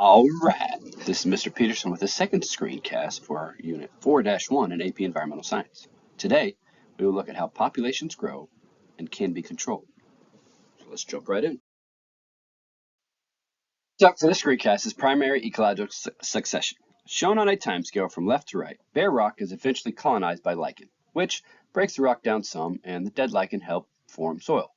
All right, this is Mr. Peterson with the second screencast for our Unit 4-1 in AP Environmental Science. Today, we will look at how populations grow and can be controlled. So let's jump right in. So for this screencast is primary ecological succession. Shown on a timescale from left to right, bare rock is eventually colonized by lichen, which breaks the rock down some, and the dead lichen help form soil.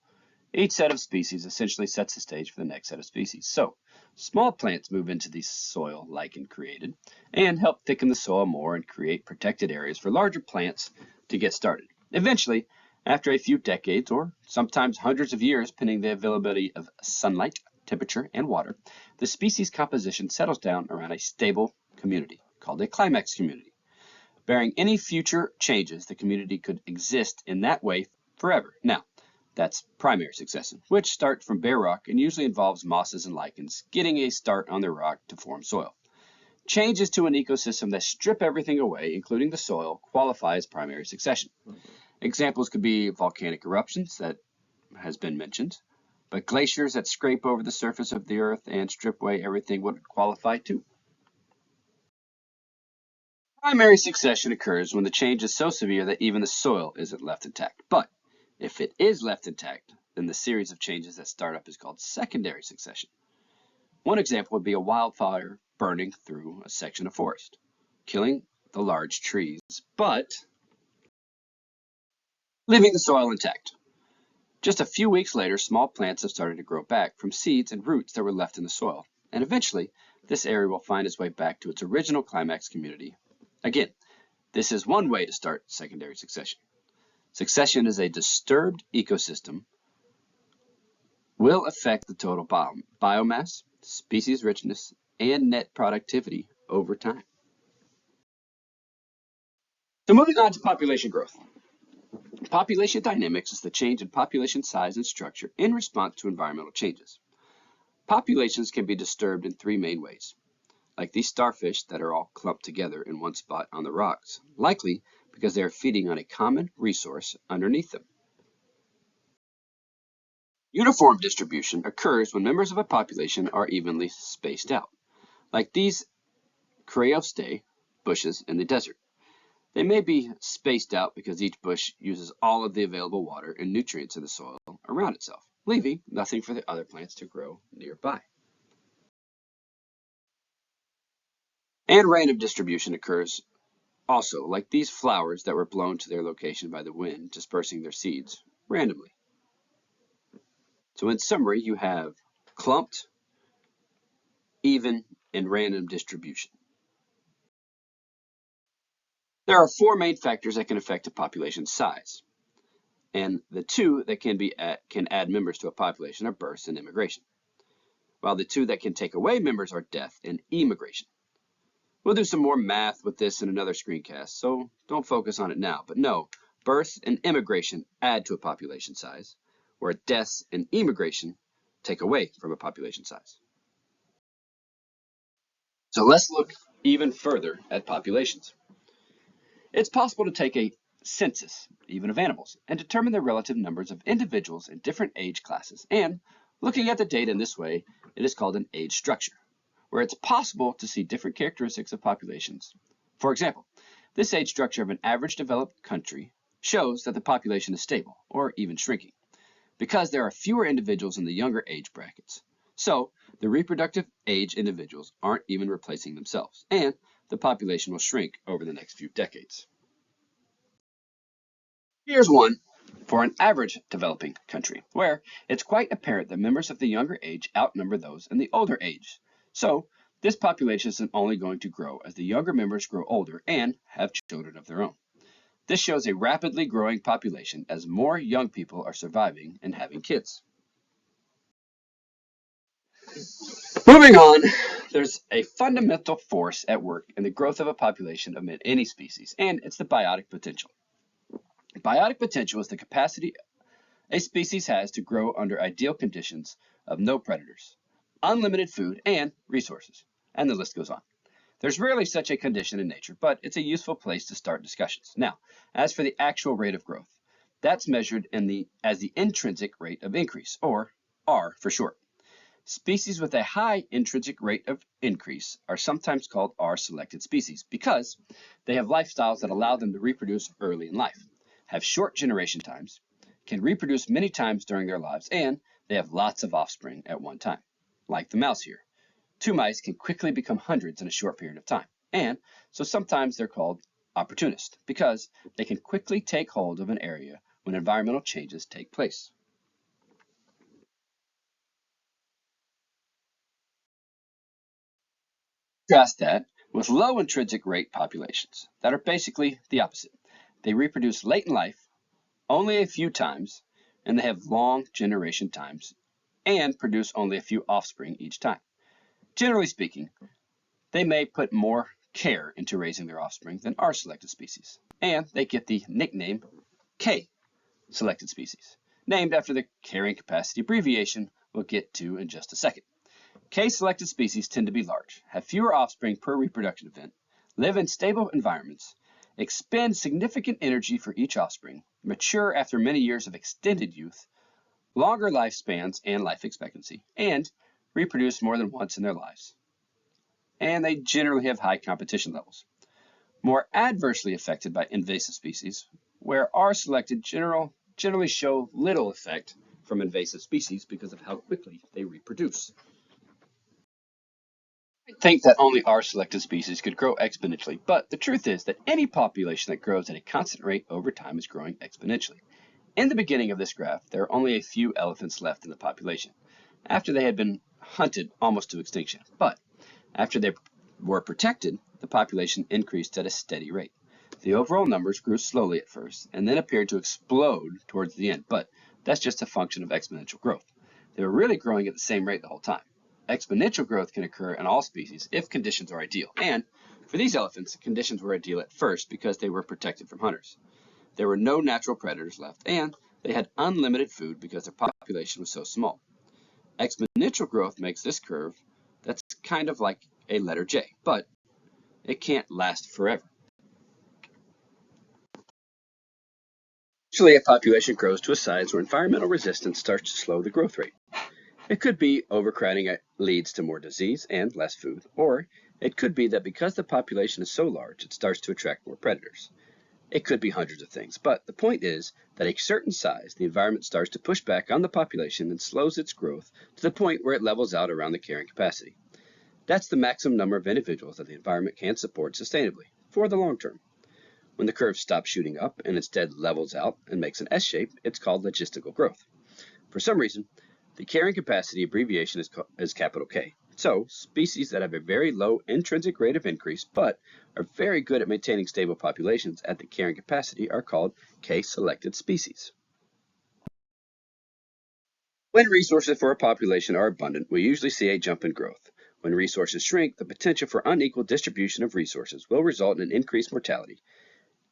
Each set of species essentially sets the stage for the next set of species. So, small plants move into the soil lichen created and help thicken the soil more and create protected areas for larger plants to get started. Eventually, after a few decades or sometimes hundreds of years, depending the availability of sunlight, temperature, and water, the species composition settles down around a stable community called a climax community. Bearing any future changes, the community could exist in that way forever. Now, that's primary succession, which starts from bare rock and usually involves mosses and lichens getting a start on the rock to form soil. Changes to an ecosystem that strip everything away, including the soil, qualify as primary succession. Examples could be volcanic eruptions that has been mentioned, but glaciers that scrape over the surface of the earth and strip away everything would qualify too. Primary succession occurs when the change is so severe that even the soil isn't left intact. But if it is left intact, then the series of changes that start up is called secondary succession. One example would be a wildfire burning through a section of forest, killing the large trees, but leaving the soil intact. Just a few weeks later, small plants have started to grow back from seeds and roots that were left in the soil, and eventually, this area will find its way back to its original climax community. Again, this is one way to start secondary succession. Succession is a disturbed ecosystem will affect the total biomass, species richness, and net productivity over time. So moving on to population growth. Population dynamics is the change in population size and structure in response to environmental changes. Populations can be disturbed in three main ways, like these starfish that are all clumped together in one spot on the rocks, likely because they are feeding on a common resource underneath them. Uniform distribution occurs when members of a population are evenly spaced out, like these Creostae bushes in the desert. They may be spaced out because each bush uses all of the available water and nutrients in the soil around itself, leaving nothing for the other plants to grow nearby. And random distribution occurs also, like these flowers that were blown to their location by the wind, dispersing their seeds randomly. So in summary, you have clumped, even, and random distribution. There are four main factors that can affect a population size, and the two that can add members to a population are births and immigration, while the two that can take away members are death and emigration. We'll do some more math with this in another screencast, so don't focus on it now, but know births and immigration add to a population size, where deaths and emigration take away from a population size. So let's look even further at populations. It's possible to take a census, even of animals, and determine the relative numbers of individuals in different age classes. And looking at the data in this way, it is called an age structure, where it's possible to see different characteristics of populations. For example, this age structure of an average developed country shows that the population is stable, or even shrinking, because there are fewer individuals in the younger age brackets. So the reproductive age individuals aren't even replacing themselves, and the population will shrink over the next few decades. Here's one for an average developing country, where it's quite apparent that members of the younger age outnumber those in the older age. So this population is only going to grow as the younger members grow older and have children of their own. This shows a rapidly growing population as more young people are surviving and having kids. Moving on, there's a fundamental force at work in the growth of a population of any species, and it's the biotic potential. Biotic potential is the capacity a species has to grow under ideal conditions of no predators, unlimited food and resources, and the list goes on. There's rarely such a condition in nature, but it's a useful place to start discussions. Now, as for the actual rate of growth, that's measured as the intrinsic rate of increase, or R for short. Species with a high intrinsic rate of increase are sometimes called R-selected species because they have lifestyles that allow them to reproduce early in life, have short generation times, can reproduce many times during their lives, and they have lots of offspring at one time, like the mouse here. Two mice can quickly become hundreds in a short period of time, and so sometimes they're called opportunists because they can quickly take hold of an area when environmental changes take place. Contrast that with low intrinsic rate populations that are basically the opposite. They reproduce late in life, only a few times, and they have long generation times and produce only a few offspring each time. Generally speaking, they may put more care into raising their offspring than our selected species, and they get the nickname K selected species, named after the carrying capacity abbreviation we'll get to in just a second. K-selected species tend to be large, have fewer offspring per reproduction event, live in stable environments, expend significant energy for each offspring, mature after many years of extended youth, longer lifespans and life expectancy, and reproduce more than once in their lives. And they generally have high competition levels. More adversely affected by invasive species, where R-selected generally show little effect from invasive species because of how quickly they reproduce. Think that only our selected species could grow exponentially, but the truth is that any population that grows at a constant rate over time is growing exponentially. In the beginning of this graph, there are only a few elephants left in the population, after they had been hunted almost to extinction. But after they were protected, the population increased at a steady rate. The overall numbers grew slowly at first, and then appeared to explode towards the end, but that's just a function of exponential growth. They were really growing at the same rate the whole time. Exponential growth can occur in all species if conditions are ideal. And for these elephants, conditions were ideal at first because they were protected from hunters. There were no natural predators left, and they had unlimited food because their population was so small. Exponential growth makes this curve that's kind of like a letter J, but it can't last forever. Eventually, a population grows to a size where environmental resistance starts to slow the growth rate. It could be overcrowding leads to more disease and less food, or it could be that because the population is so large, it starts to attract more predators. It could be hundreds of things, but the point is that at a certain size, the environment starts to push back on the population and slows its growth to the point where it levels out around the carrying capacity. That's the maximum number of individuals that the environment can support sustainably for the long term. When the curve stops shooting up and instead levels out and makes an S shape, it's called logistical growth. For some reason, the carrying capacity abbreviation is capital K. So, species that have a very low intrinsic rate of increase but are very good at maintaining stable populations at the carrying capacity are called K-selected species. When resources for a population are abundant, we usually see a jump in growth. When resources shrink, the potential for unequal distribution of resources will result in increased mortality,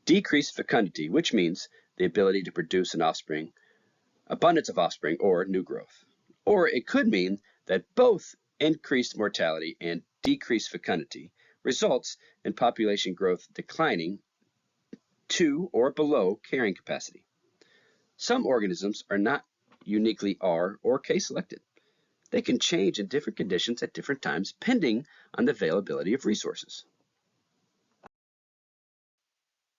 decreased fecundity, which means the ability to produce an offspring, abundance of offspring, or new growth. Or it could mean that both increased mortality and decreased fecundity results in population growth declining to or below carrying capacity. Some organisms are not uniquely R or K selected. They can change in different conditions at different times depending on the availability of resources.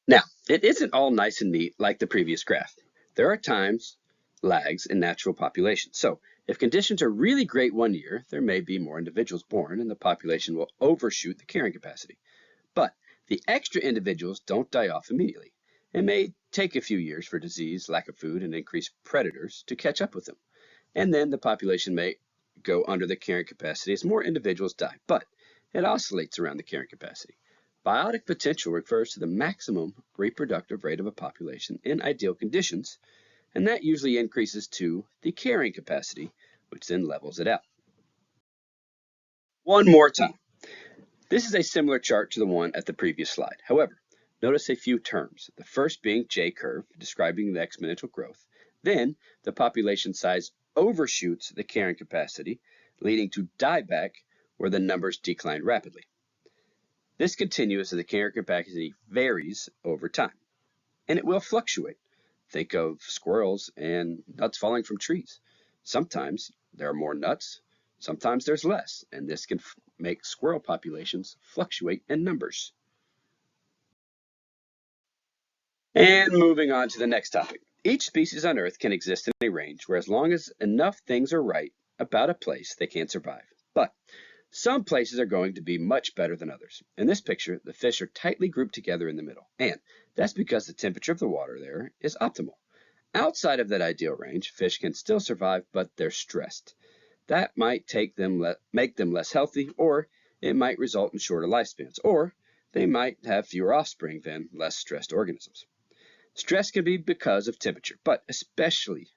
Now, it isn't all nice and neat like the previous graph. There are times lags in natural populations. So if conditions are really great one year, there may be more individuals born and the population will overshoot the carrying capacity. But the extra individuals don't die off immediately. It may take a few years for disease, lack of food, and increased predators to catch up with them. And then the population may go under the carrying capacity as more individuals die, but it oscillates around the carrying capacity. Biotic potential refers to the maximum reproductive rate of a population in ideal conditions, and that usually increases to the carrying capacity, which then levels it out. One more time. This is a similar chart to the one at the previous slide. However, notice a few terms, the first being J-curve, describing the exponential growth. Then the population size overshoots the carrying capacity, leading to dieback, where the numbers decline rapidly. This continues as the carrying capacity varies over time, and it will fluctuate. Think of squirrels and nuts falling from trees. Sometimes there are more nuts, Sometimes there's less, and this can make squirrel populations fluctuate in numbers. And moving on to the next topic. Each species on Earth can exist in a range where as long as enough things are right about a place, they can survive. But some places are going to be much better than others. In this picture, the fish are tightly grouped together in the middle, and that's because the temperature of the water there is optimal. Outside of that ideal range, fish can still survive, but they're stressed. That might make them less healthy, or it might result in shorter lifespans, or they might have fewer offspring than less stressed organisms. Stress can be because of temperature, but especially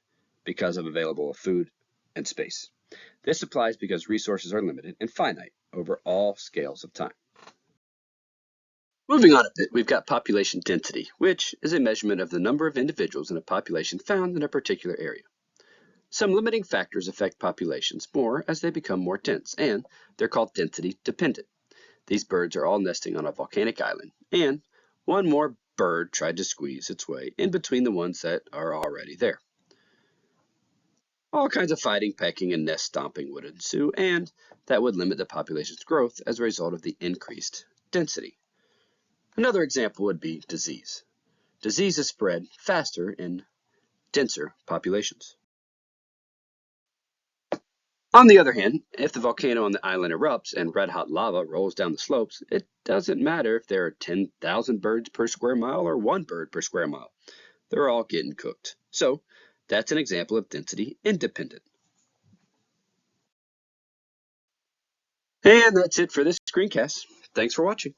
because of available food and space. This applies because resources are limited and finite over all scales of time. Moving on a bit, we've got population density, which is a measurement of the number of individuals in a population found in a particular area. Some limiting factors affect populations more as they become more dense, and they're called density dependent. These birds are all nesting on a volcanic island, and one more bird tried to squeeze its way in between the ones that are already there. All kinds of fighting, pecking, and nest stomping would ensue, and that would limit the population's growth as a result of the increased density. Another example would be disease. Disease is spread faster in denser populations. On the other hand, if the volcano on the island erupts and red-hot lava rolls down the slopes, it doesn't matter if there are 10,000 birds per square mile or one bird per square mile. They're all getting cooked. So that's an example of density independent. And that's it for this screencast. Thanks for watching.